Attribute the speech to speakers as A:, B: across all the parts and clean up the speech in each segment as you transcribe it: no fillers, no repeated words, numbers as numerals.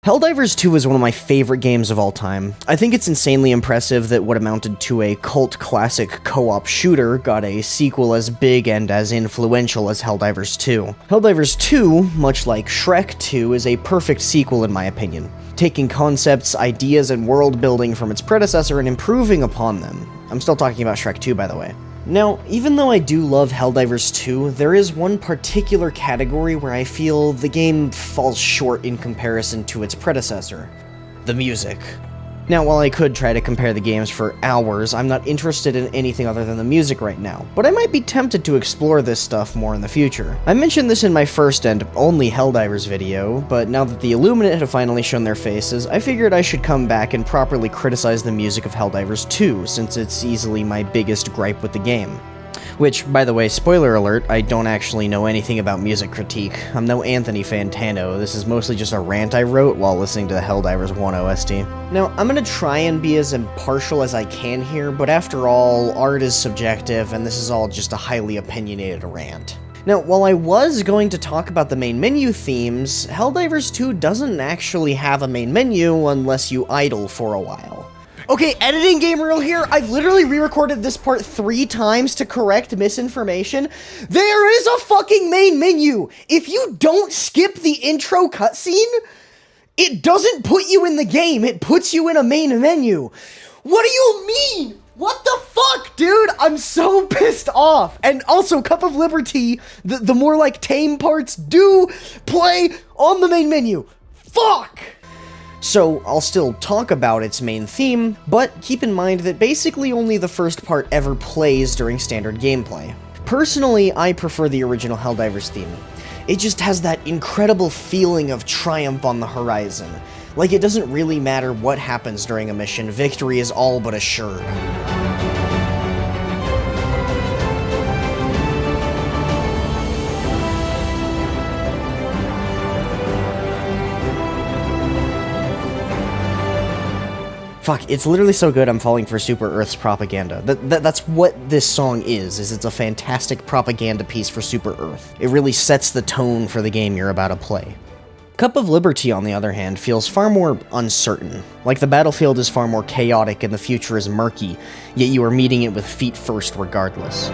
A: Helldivers 2 is one of my favorite games of all time. I think it's insanely impressive that what amounted to a cult classic co-op shooter got a sequel as big and as influential as Helldivers 2. Helldivers 2, much like Shrek 2, is a perfect sequel in my opinion, taking concepts, ideas, and world building from its predecessor and improving upon them. I'm still talking about Shrek 2, by the way. Now, even though I do love Helldivers 2, there is one particular category where I feel the game falls short in comparison to its predecessor: the music. Now, while I could try to compare the games for hours, I'm not interested in anything other than the music right now, but I might be tempted to explore this stuff more in the future. I mentioned this in my first and only Helldivers video, but now that the Illuminate have finally shown their faces, I figured I should come back and properly criticize the music of Helldivers 2, since it's easily my biggest gripe with the game. Which, by the way, spoiler alert, I don't actually know anything about music critique. I'm no Anthony Fantano, this is mostly just a rant I wrote while listening to the Helldivers 1 OST. Now, I'm gonna try and be as impartial as I can here, but after all, art is subjective, and this is all just a highly opinionated rant. Now, while I was going to talk about the main menu themes, Helldivers 2 doesn't actually have a main menu unless you idle for a while. Okay, editing game rule here, I've literally re-recorded this part 3 times to correct misinformation. There is a fucking main menu! If you don't skip the intro cutscene, it doesn't put you in the game, it puts you in a main menu. What do you mean? What the fuck, dude? I'm so pissed off. And also, Cup of Liberty, the more like tame parts do play on the main menu. Fuck! So, I'll still talk about its main theme, but keep in mind that basically only the first part ever plays during standard gameplay. Personally, I prefer the original Helldivers theme. It just has that incredible feeling of triumph on the horizon. Like it doesn't really matter what happens during a mission, victory is all but assured. Fuck, it's literally so good I'm falling for Super Earth's propaganda. That's what this song is it's a fantastic propaganda piece for Super Earth. It really sets the tone for the game you're about to play. Cup of Liberty, on the other hand, feels far more uncertain. Like the battlefield is far more chaotic and the future is murky, yet you are meeting it with feet first regardless.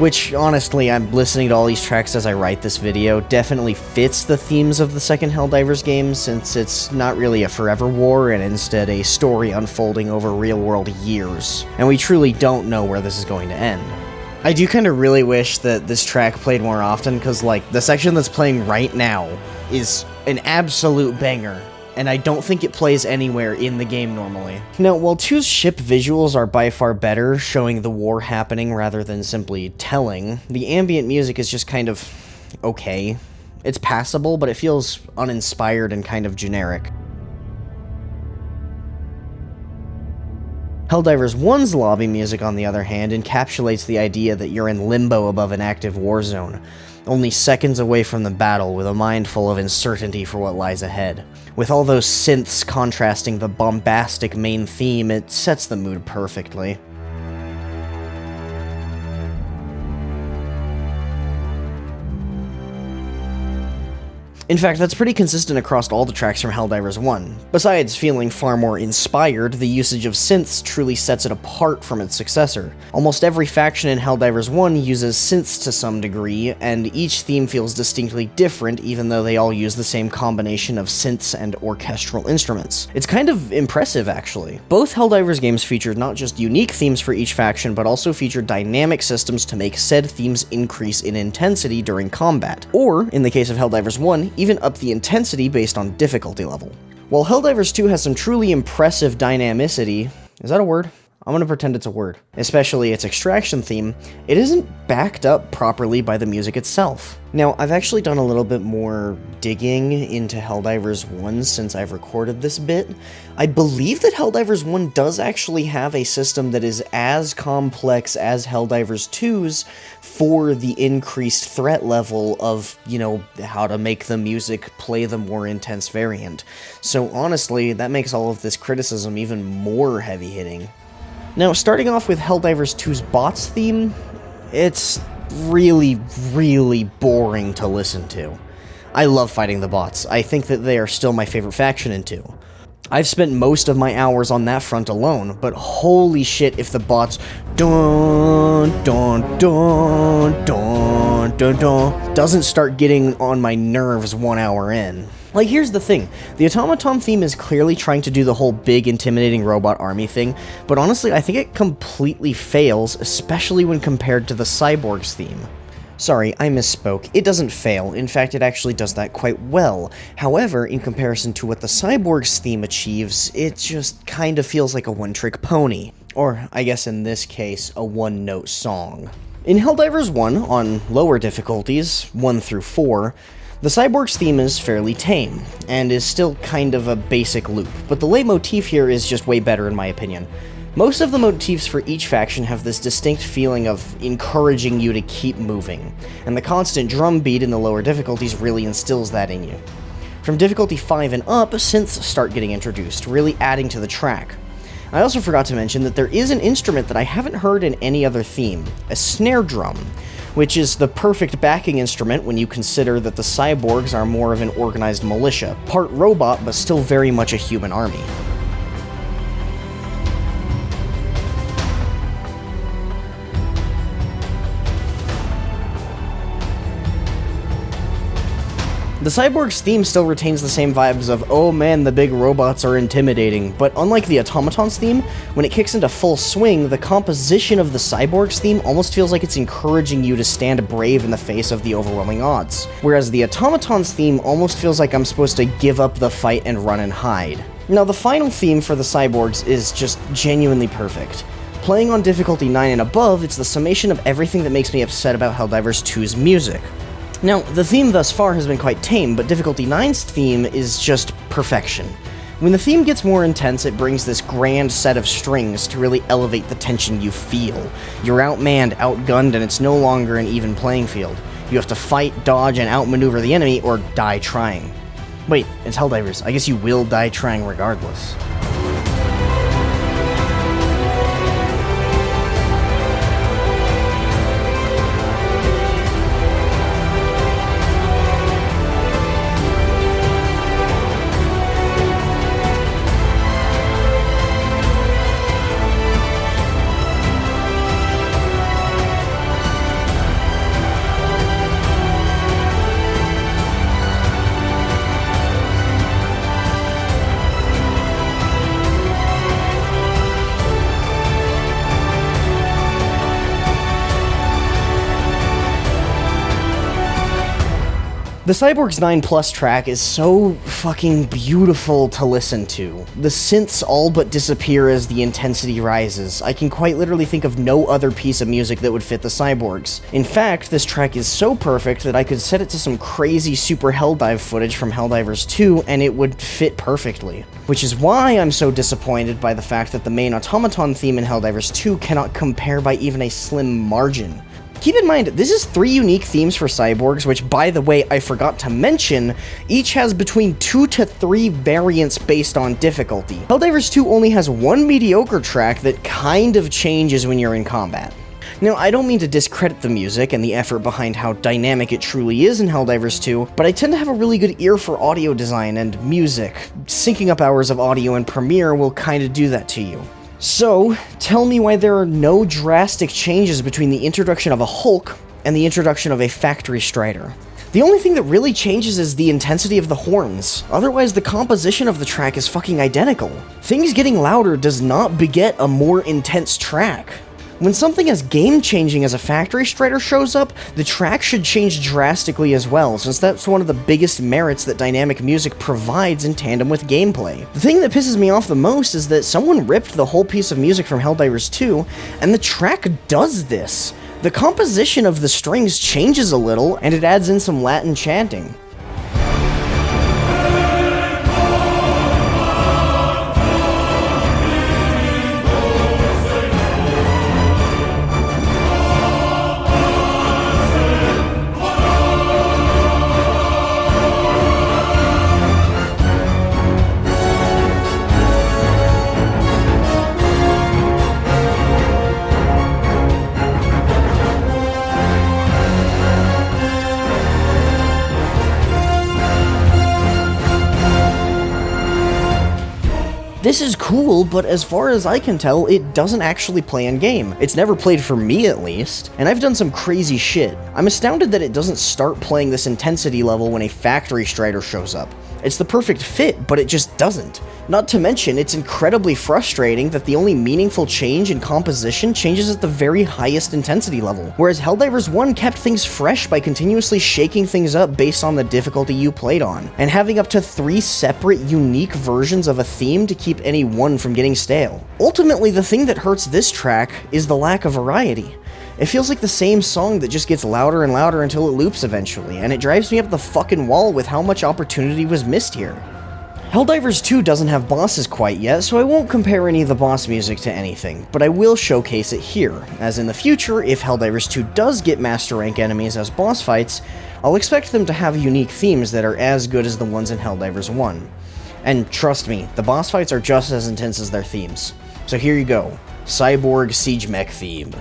A: Which, honestly, I'm listening to all these tracks as I write this video, definitely fits the themes of the second Helldivers game, since it's not really a forever war, and instead a story unfolding over real-world years. And we truly don't know where this is going to end. I do kind of really wish that this track played more often, because, like, the section that's playing right now is an absolute banger. And I don't think it plays anywhere in the game normally. Now, while 2's ship visuals are by far better, showing the war happening rather than simply telling, the ambient music is just kind of okay. It's passable, but it feels uninspired and kind of generic. Helldivers 1's lobby music, on the other hand, encapsulates the idea that you're in limbo above an active war zone, only seconds away from the battle with a mind full of uncertainty for what lies ahead. With all those synths contrasting the bombastic main theme, it sets the mood perfectly. In fact, that's pretty consistent across all the tracks from Helldivers 1. Besides feeling far more inspired, the usage of synths truly sets it apart from its successor. Almost every faction in Helldivers 1 uses synths to some degree, and each theme feels distinctly different even though they all use the same combination of synths and orchestral instruments. It's kind of impressive, actually. Both Helldivers games feature not just unique themes for each faction, but also feature dynamic systems to make said themes increase in intensity during combat, or, in the case of Helldivers 1, even up the intensity based on difficulty level. While Helldivers 2 has some truly impressive dynamicity, is that a word? I'm gonna pretend it's a word. Especially its extraction theme, it isn't backed up properly by the music itself. Now, I've actually done a little bit more digging into Helldivers 1 since I've recorded this bit. I believe that Helldivers 1 does actually have a system that is as complex as Helldivers 2's for the increased threat level of, you know, how to make the music play the more intense variant. So honestly, that makes all of this criticism even more heavy-hitting. Now, starting off with Helldivers 2's bots theme, it's really, really boring to listen to. I love fighting the bots. I think that they are still my favorite faction in 2. I've spent most of my hours on that front alone, but holy shit if the bots dun dun dun dun dun dun doesn't start getting on my nerves 1 hour in. Like, here's the thing, the automaton theme is clearly trying to do the whole big intimidating robot army thing, but honestly I think it completely fails, especially when compared to the cyborg's theme. Sorry, I misspoke. It doesn't fail. In fact, it actually does that quite well. However, in comparison to what the Cyborg's theme achieves, it just kind of feels like a one-trick pony. Or, I guess in this case, a one-note song. In Helldivers 1, on lower difficulties, 1 through 4, the Cyborg's theme is fairly tame, and is still kind of a basic loop, but the leitmotif here is just way better in my opinion. Most of the motifs for each faction have this distinct feeling of encouraging you to keep moving, and the constant drum beat in the lower difficulties really instills that in you. From difficulty 5 and up, synths start getting introduced, really adding to the track. I also forgot to mention that there is an instrument that I haven't heard in any other theme, a snare drum, which is the perfect backing instrument when you consider that the cyborgs are more of an organized militia, part robot but still very much a human army. The Cyborg's theme still retains the same vibes of, oh man, the big robots are intimidating, but unlike the Automaton's theme, when it kicks into full swing, the composition of the Cyborg's theme almost feels like it's encouraging you to stand brave in the face of the overwhelming odds, whereas the Automaton's theme almost feels like I'm supposed to give up the fight and run and hide. Now, the final theme for the Cyborgs is just genuinely perfect. Playing on difficulty 9 and above, it's the summation of everything that makes me upset about Helldivers 2's music. Now, the theme thus far has been quite tame, but Difficulty 9's theme is just perfection. When the theme gets more intense, it brings this grand set of strings to really elevate the tension you feel. You're outmanned, outgunned, and it's no longer an even playing field. You have to fight, dodge, and outmaneuver the enemy, or die trying. Wait, it's Helldivers. I guess you will die trying regardless. The Cyborg's 9 Plus track is so fucking beautiful to listen to. The synths all but disappear as the intensity rises. I can quite literally think of no other piece of music that would fit the Cyborgs. In fact, this track is so perfect that I could set it to some crazy Super Helldive footage from Helldivers 2 and it would fit perfectly. Which is why I'm so disappointed by the fact that the main Automaton theme in Helldivers 2 cannot compare by even a slim margin. Keep in mind, this is 3 unique themes for Cyborgs, which, by the way, I forgot to mention, each has between 2 to 3 variants based on difficulty. Helldivers 2 only has 1 mediocre track that kind of changes when you're in combat. Now, I don't mean to discredit the music and the effort behind how dynamic it truly is in Helldivers 2, but I tend to have a really good ear for audio design and music. Syncing up hours of audio in Premiere will kinda do that to you. So, tell me why there are no drastic changes between the introduction of a Hulk and the introduction of a Factory Strider. The only thing that really changes is the intensity of the horns, otherwise the composition of the track is fucking identical. Things getting louder does not beget a more intense track. When something as game-changing as a Factory Strider shows up, the track should change drastically as well, since that's one of the biggest merits that dynamic music provides in tandem with gameplay. The thing that pisses me off the most is that someone ripped the whole piece of music from Helldivers 2, and the track does this. The composition of the strings changes a little, and it adds in some Latin chanting. This is cool, but as far as I can tell, it doesn't actually play in-game. It's never played for me, at least, and I've done some crazy shit. I'm astounded that it doesn't start playing this intensity level when a Factory Strider shows up. It's the perfect fit, but it just doesn't. Not to mention, it's incredibly frustrating that the only meaningful change in composition changes at the very highest intensity level, whereas Helldivers 1 kept things fresh by continuously shaking things up based on the difficulty you played on, and having up to 3 separate, unique versions of a theme to keep any one from getting stale. Ultimately, the thing that hurts this track is the lack of variety. It feels like the same song that just gets louder and louder until it loops eventually, and it drives me up the fucking wall with how much opportunity was missed here. Helldivers 2 doesn't have bosses quite yet, so I won't compare any of the boss music to anything, but I will showcase it here, as in the future, if Helldivers 2 does get Master Rank enemies as boss fights, I'll expect them to have unique themes that are as good as the ones in Helldivers 1. And trust me, the boss fights are just as intense as their themes. So here you go, Cyborg Siege Mech theme.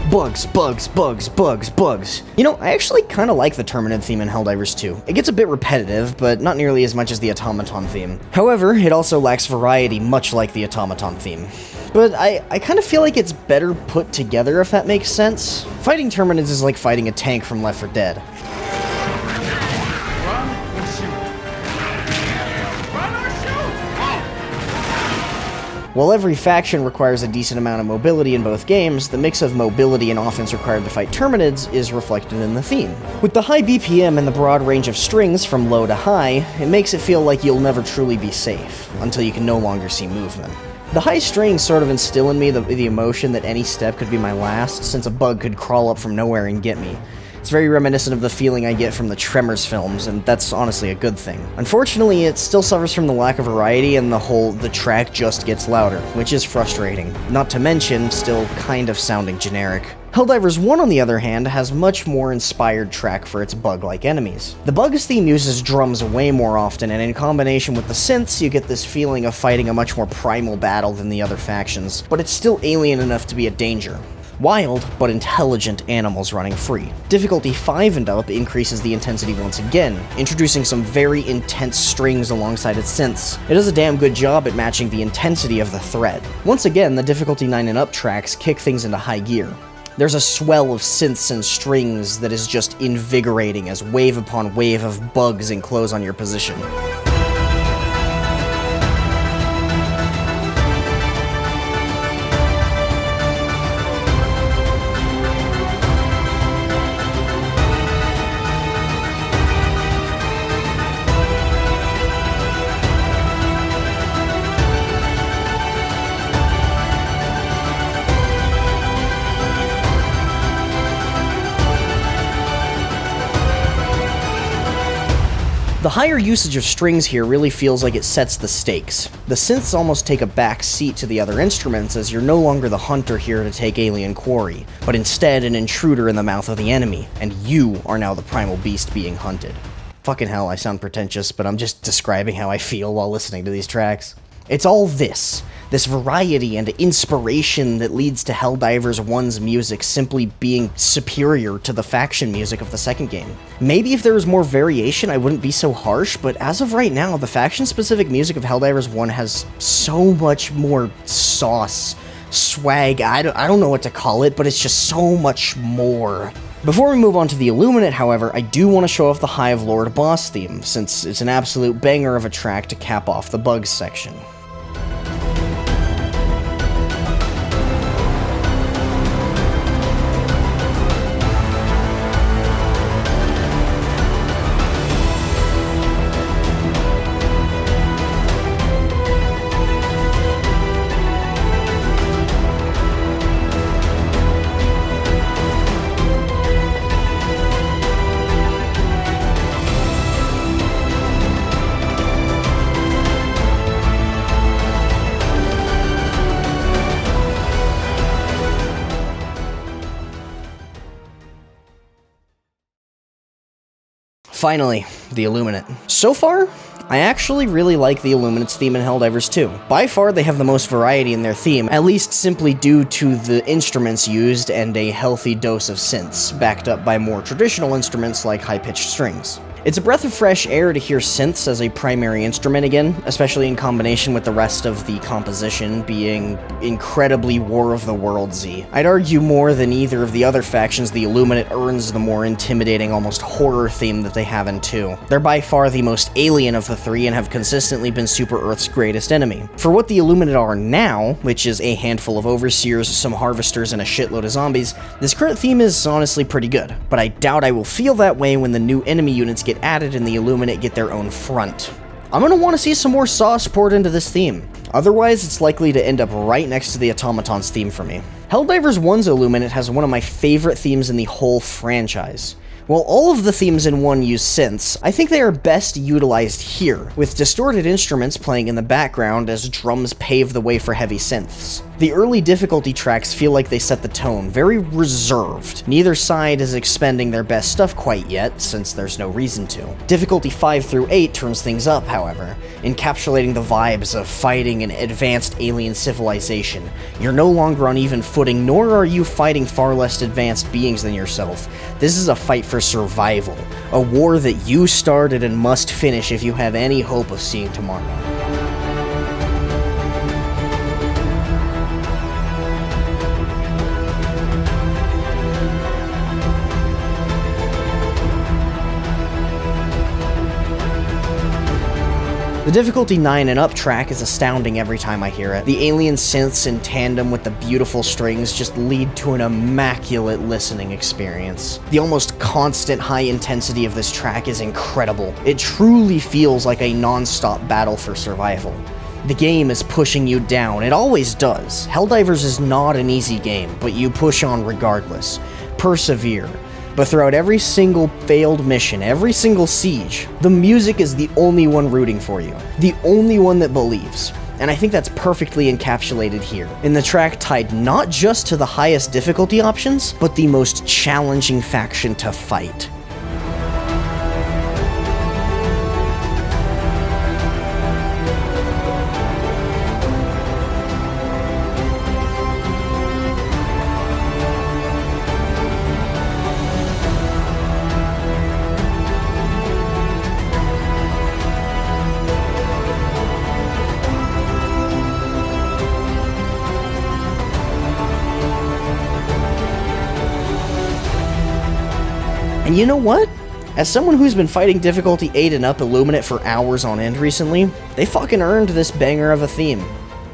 A: Bugs, bugs, bugs, bugs, bugs. You know, I actually kind of like the Terminid theme in Helldivers 2. It gets a bit repetitive, but not nearly as much as the Automaton theme. However, it also lacks variety, much like the Automaton theme. But I kind of feel like it's better put together, if that makes sense. Fighting Terminids is like fighting a tank from Left 4 Dead. While every faction requires a decent amount of mobility in both games, the mix of mobility and offense required to fight Terminids is reflected in the theme. With the high BPM and the broad range of strings from low to high, it makes it feel like you'll never truly be safe, until you can no longer see movement. The high strings sort of instill in me the emotion that any step could be my last, since a bug could crawl up from nowhere and get me. It's very reminiscent of the feeling I get from the Tremors films, and that's honestly a good thing. Unfortunately, it still suffers from the lack of variety and the track just gets louder, which is frustrating. Not to mention, still kind of sounding generic. Helldivers 1, on the other hand, has much more inspired track for its bug-like enemies. The bug's theme uses drums way more often, and in combination with the synths, you get this feeling of fighting a much more primal battle than the other factions, but it's still alien enough to be a danger. Wild, but intelligent animals running free. Difficulty 5 and up increases the intensity once again, introducing some very intense strings alongside its synths. It does a damn good job at matching the intensity of the threat. Once again, the difficulty 9 and up tracks kick things into high gear. There's a swell of synths and strings that is just invigorating as wave upon wave of bugs enclose on your position. The higher usage of strings here really feels like it sets the stakes. The synths almost take a back seat to the other instruments, as you're no longer the hunter here to take alien quarry, but instead an intruder in the mouth of the enemy, and you are now the primal beast being hunted. Fucking hell, I sound pretentious, but I'm just describing how I feel while listening to these tracks. It's all this. This variety and inspiration that leads to Helldivers 1's music simply being superior to the faction music of the second game. Maybe if there was more variation, I wouldn't be so harsh, but as of right now, the faction-specific music of Helldivers 1 has so much more sauce, swag, I don't know what to call it, but it's just so much more. Before we move on to the Illuminate, however, I do want to show off the Hive Lord boss theme, since it's an absolute banger of a track to cap off the bugs section. Finally, the Illuminate. So far, I actually really like the Illuminate's theme in Helldivers 2. By far, they have the most variety in their theme, at least simply due to the instruments used and a healthy dose of synths, backed up by more traditional instruments like high-pitched strings. It's a breath of fresh air to hear synths as a primary instrument again, especially in combination with the rest of the composition being incredibly War of the Worlds-y. I'd argue more than either of the other factions, the Illuminate earns the more intimidating, almost horror theme that they have in 2. They're by far the most alien of the three and have consistently been Super Earth's greatest enemy. For what the Illuminate are now, which is a handful of overseers, some harvesters, and a shitload of zombies, this current theme is honestly pretty good, but I doubt I will feel that way when the new enemy units get added and the Illuminate get their own front. I'm gonna want to see some more sauce poured into this theme. Otherwise, it's likely to end up right next to the Automaton's theme for me. Helldivers 1's Illuminate has one of my favorite themes in the whole franchise. While all of the themes in 1 use synths, I think they are best utilized here, with distorted instruments playing in the background as drums pave the way for heavy synths. The early difficulty tracks feel like they set the tone, very reserved. Neither side is expending their best stuff quite yet, since there's no reason to. Difficulty 5 through 8 turns things up, however, encapsulating the vibes of fighting an advanced alien civilization. You're no longer on even footing, nor are you fighting far less advanced beings than yourself. This is a fight for survival, a war that you started and must finish if you have any hope of seeing tomorrow. The difficulty 9 and up track is astounding every time I hear it. The alien synths in tandem with the beautiful strings just lead to an immaculate listening experience. The almost constant high intensity of this track is incredible. It truly feels like a non-stop battle for survival. The game is pushing you down, it always does. Helldivers is not an easy game, but you push on regardless. Persevere. But throughout every single failed mission, every single siege, the music is the only one rooting for you. The only one that believes. And I think that's perfectly encapsulated here, in the track tied not just to the highest difficulty options, but the most challenging faction to fight. And you know what? As someone who's been fighting difficulty 8 and up Illuminate for hours on end recently, they fucking earned this banger of a theme.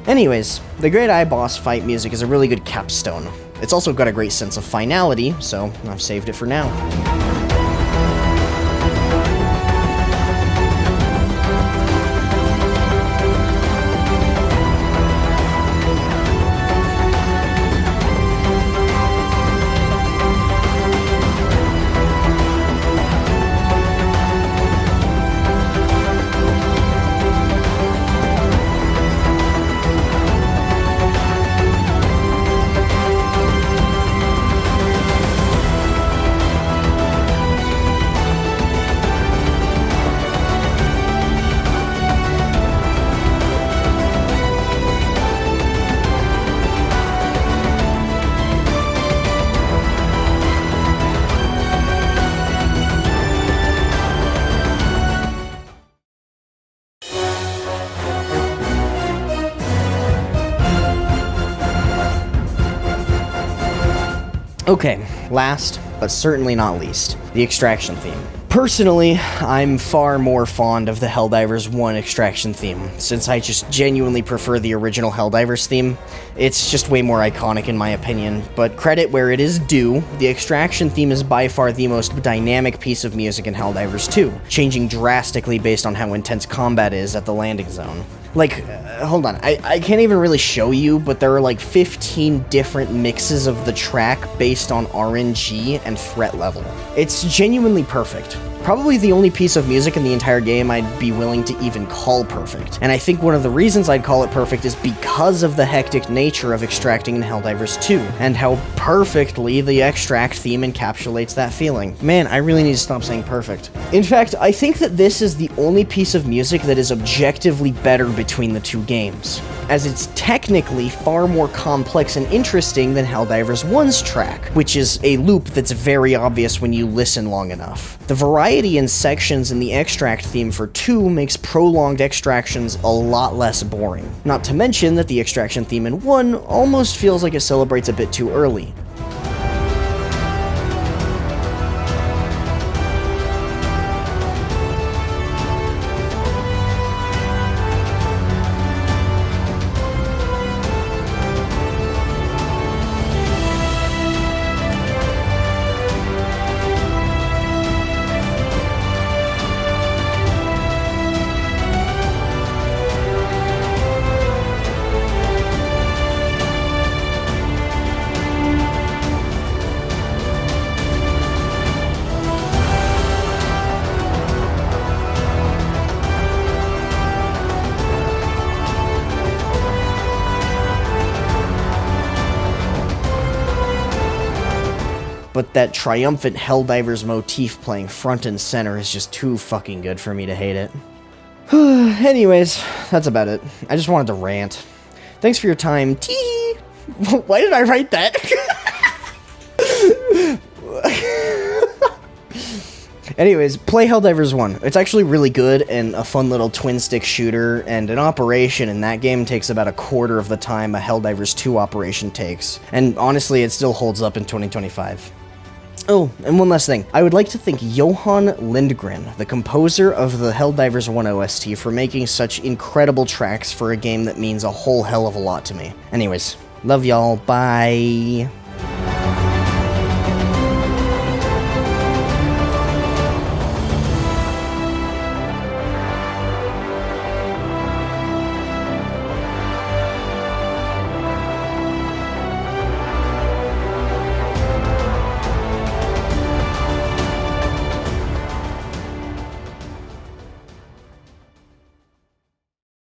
A: Anyways, the Great Eye boss fight music is a really good capstone. It's also got a great sense of finality, so I've saved it for now. Okay, last, but certainly not least, the extraction theme. Personally, I'm far more fond of the Helldivers 1 extraction theme, since I just genuinely prefer the original Helldivers theme. It's just way more iconic in my opinion, but credit where it is due, the extraction theme is by far the most dynamic piece of music in Helldivers 2, changing drastically based on how intense combat is at the landing zone. Like, hold on, I can't even really show you, but there are like 15 different mixes of the track based on RNG and threat level. It's genuinely perfect. Probably the only piece of music in the entire game I'd be willing to even call perfect. And I think one of the reasons I'd call it perfect is because of the hectic nature of extracting in Helldivers 2, and how perfectly the extract theme encapsulates that feeling. Man, I really need to stop saying perfect. In fact, I think that this is the only piece of music that is objectively better between the two games, as it's technically far more complex and interesting than Helldivers 1's track, which is a loop that's very obvious when you listen long enough. The variety in sections in the extract theme for 2 makes prolonged extractions a lot less boring. Not to mention that the extraction theme in 1 almost feels like it celebrates a bit too early. But that triumphant Helldivers motif playing front and center is just too fucking good for me to hate it. Anyways, that's about it. I just wanted to rant. Thanks for your time. Tee! Why did I write that? Anyways, play Helldivers 1. It's actually really good and a fun little twin-stick shooter, and an operation in that game takes about a quarter of the time a Helldivers 2 operation takes. And honestly, it still holds up in 2025. Oh, and one last thing. I would like to thank Johan Lindgren, the composer of the Helldivers 1 OST, for making such incredible tracks for a game that means a whole hell of a lot to me. Anyways, love y'all, bye!